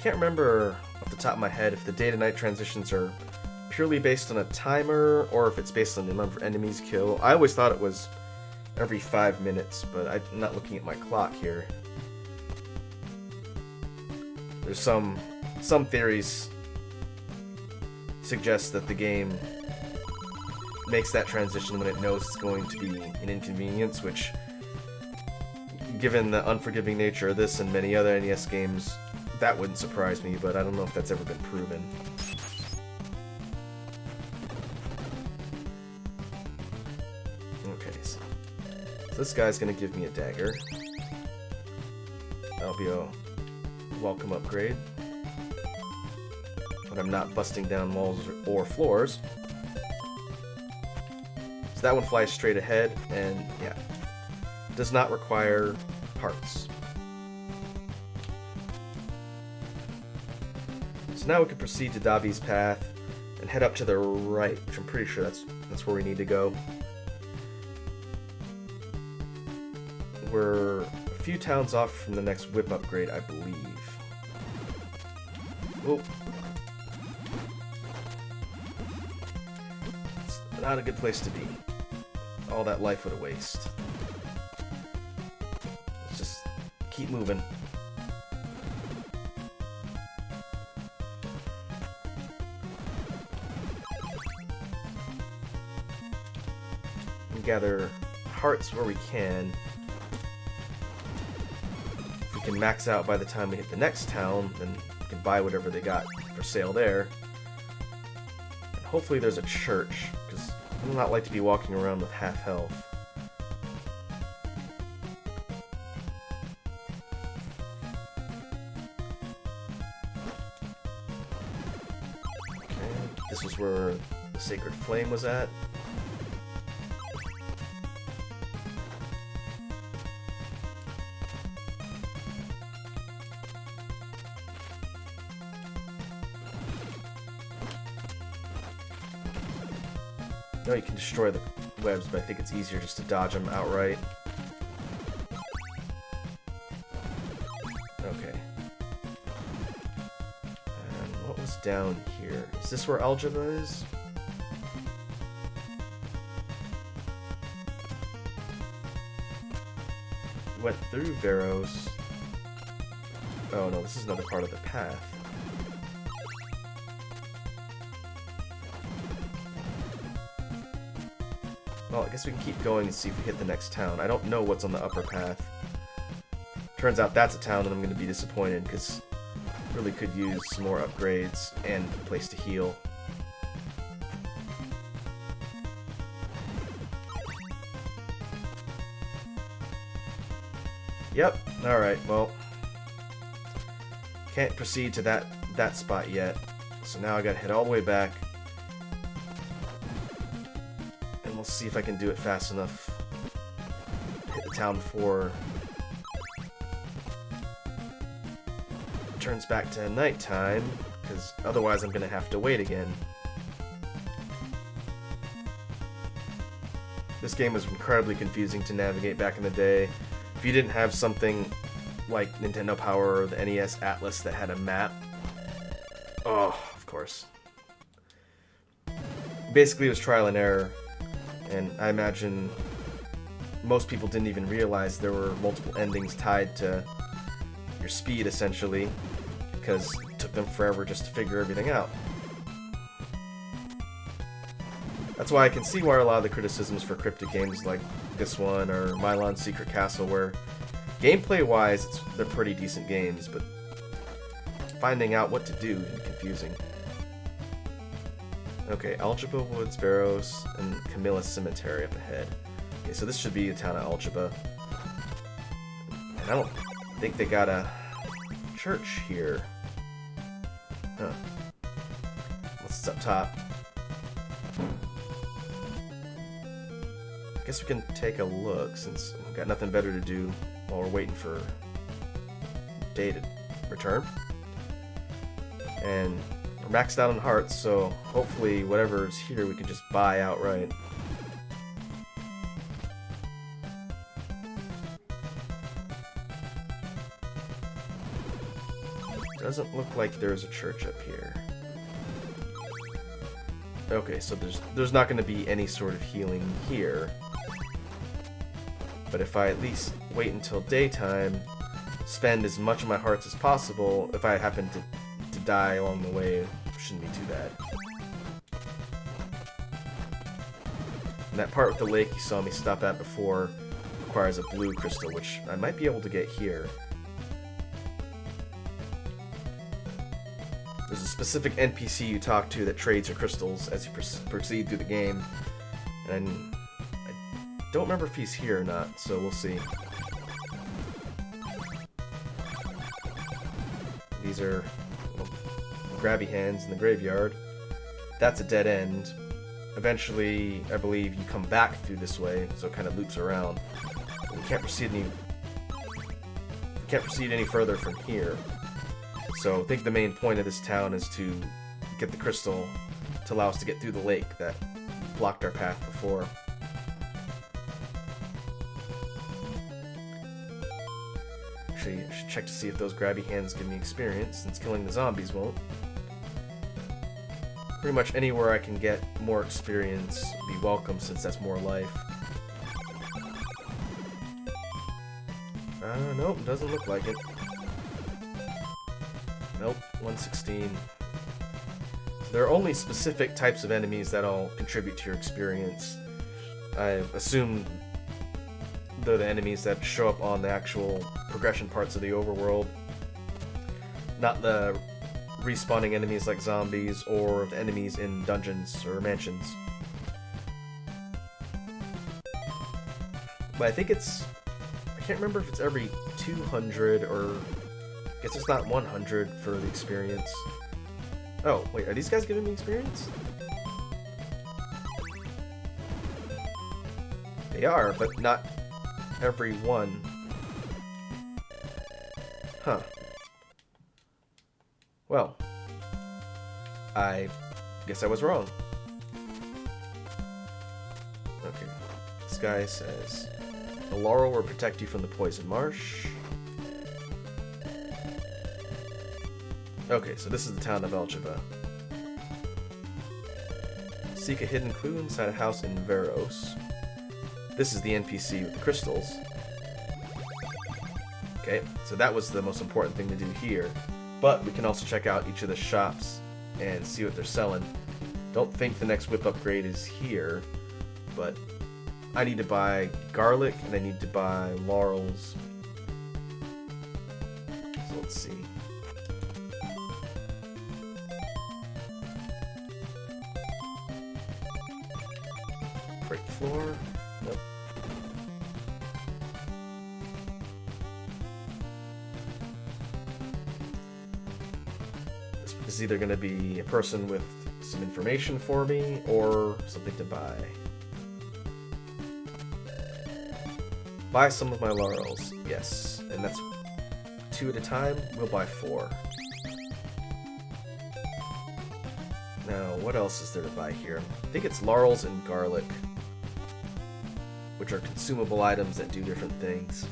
can't remember off the top of my head if the day-to-night transitions are purely based on a timer or if it's based on the number of enemies killed. I always thought it was every 5 minutes, but I'm not looking at my clock here. There's some theories suggest that the game makes that transition when it knows it's going to be an inconvenience, which, given the unforgiving nature of this and many other NES games, that wouldn't surprise me, but I don't know if that's ever been proven. Okay, so this guy's gonna give me a dagger. That'll be a welcome upgrade. But I'm not busting down walls or floors. So that one flies straight ahead, and yeah, does not require parts. So now we can proceed to Davi's path and head up to the right, which I'm pretty sure that's where we need to go. We're a few towns off from the next whip upgrade, I believe. Oh. It's not a good place to be. All that life would waste. Let's just keep moving. And gather hearts where we can. If we can max out by the time we hit the next town, then we can buy whatever they got for sale there. And hopefully there's a church, because I do not like to be walking around with half health. Okay, this was where the sacred flame was at. No, you can destroy the webs, but I think it's easier just to dodge them outright. Okay. And what was down here? Is this where algebra is? Went through Veros. Oh no, this is another part of the path. Well, I guess we can keep going and see if we hit the next town. I don't know what's on the upper path. Turns out that's a town that I'm going to be disappointed, because I really could use some more upgrades and a place to heal. Yep, alright, well, can't proceed to that spot yet, so now I gotta head all the way back. See if I can do it fast enough. Hit the town before it turns back to nighttime, because otherwise I'm gonna have to wait again. This game was incredibly confusing to navigate back in the day. If you didn't have something like Nintendo Power or the NES Atlas that had a map, oh, of course. Basically, it was trial and error. And I imagine most people didn't even realize there were multiple endings tied to your speed, essentially, because it took them forever just to figure everything out. That's why I can see why a lot of the criticisms for cryptic games like this one or Milon's Secret Castle, where gameplay-wise, they're pretty decent games, but finding out what to do is confusing. Okay, Algebra Woods, Veros, and Camilla Cemetery up ahead. Okay, so this should be the town of Algebra. And I don't think they got a church here. Huh. What's up top? Guess we can take a look, since we've got nothing better to do while we're waiting for day to return. And we're maxed out on hearts, so hopefully whatever's here we can just buy outright. Doesn't look like there's a church up here. Okay, so there's not going to be any sort of healing here. But if I at least wait until daytime, spend as much of my hearts as possible, if I happen to die along the way, it shouldn't be too bad. And that part with the lake you saw me stop at before requires a blue crystal, which I might be able to get here. There's a specific NPC you talk to that trades your crystals as you proceed through the game. And I don't remember if he's here or not, so we'll see. These are little grabby hands in the graveyard. That's a dead end. Eventually, I believe you come back through this way, so it kind of loops around. But we can't proceed any further from here. So I think the main point of this town is to get the crystal to allow us to get through the lake that blocked our path before. Actually, I should check to see if those grabby hands give me experience, since killing the zombies won't. Pretty much anywhere I can get more experience would be welcome, since that's more life. Nope, doesn't look like it. Nope, 116. So there are only specific types of enemies that'll contribute to your experience. I assume they're the enemies that show up on the actual progression parts of the overworld. Not the respawning enemies like zombies or the enemies in dungeons or mansions. But I think it's... I can't remember if it's every 200 or... I guess it's not 100 for the experience. Oh, wait, are these guys giving me experience? They are, but not every one. Huh. Well, I guess I was wrong. Okay. This guy says, the laurel will protect you from the poison marsh. Okay, so this is the town of Alcheva. Seek a hidden clue inside a house in Veros. This is the NPC with the crystals. Okay, so that was the most important thing to do here. But we can also check out each of the shops and see what they're selling. Don't think the next whip upgrade is here, but I need to buy garlic and I need to buy laurels. So let's see. Break floor. Nope. This is either going to be a person with some information for me or something to buy. Buy some of my laurels. Yes, and that's 2 at a time. We'll buy 4. Now, what else is there to buy here? I think it's laurels and garlic, which are consumable items that do different things.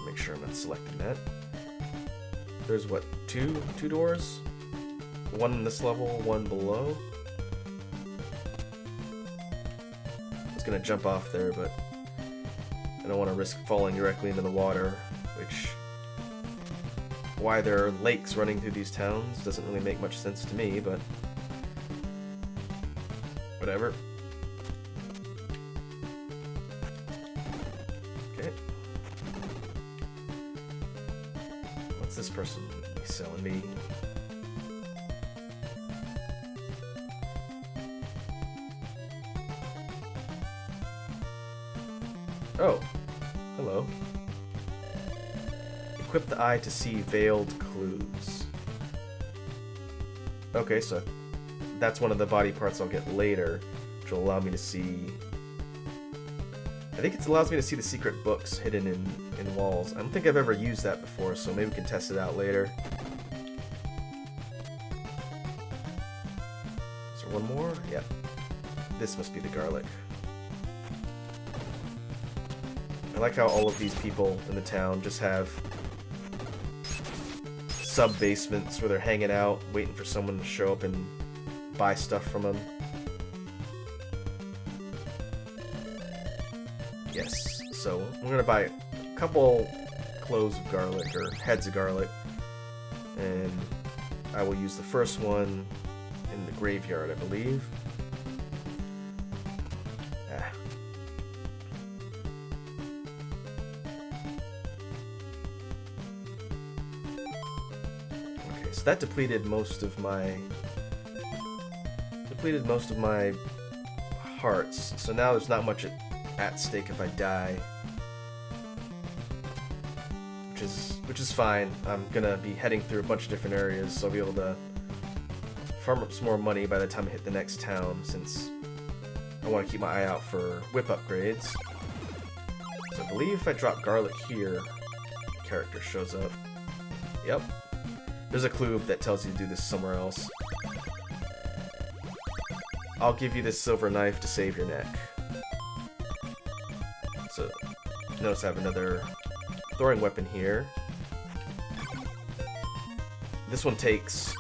Make sure I'm not selecting that. There's what, two doors? One in this level, one below. I was gonna jump off there, but I don't want to risk falling directly into the water, which... why there are lakes running through these towns doesn't really make much sense to me, but... whatever. Okay. What's this person selling me? Oh, hello. Equip the eye to see veiled clues. Okay, so that's one of the body parts I'll get later, which will allow me to see... I think it allows me to see the secret books hidden in walls. I don't think I've ever used that before, so maybe we can test it out later. Is there one more? Yep. This must be the garlic. I like how all of these people in the town just have sub-basements where they're hanging out, waiting for someone to show up and buy stuff from them. Yes, so I'm gonna buy a couple cloves of garlic, or heads of garlic, and I will use the first one in the graveyard, I believe. Okay, so that depleted most of my hearts. So now there's not much at stake if I die, which is fine. I'm gonna be heading through a bunch of different areas, so I'll be able to farm up some more money by the time I hit the next town, since I want to keep my eye out for whip upgrades. So I believe if I drop garlic here, the character shows up. Yep. There's a clue that tells you to do this somewhere else. I'll give you this silver knife to save your neck. So notice I have another throwing weapon here. This one takes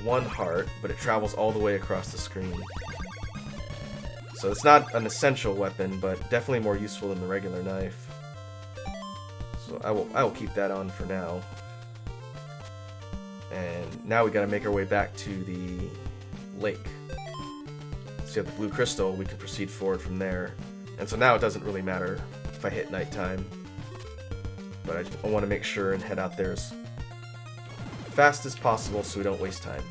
1 heart, but it travels all the way across the screen. So it's not an essential weapon, but definitely more useful than the regular knife. So I will keep that on for now. And now we gotta make our way back to the lake. So you have the blue crystal, we can proceed forward from there. And so now it doesn't really matter if I hit nighttime. But I want to make sure and head out there as fast as possible so we don't waste time.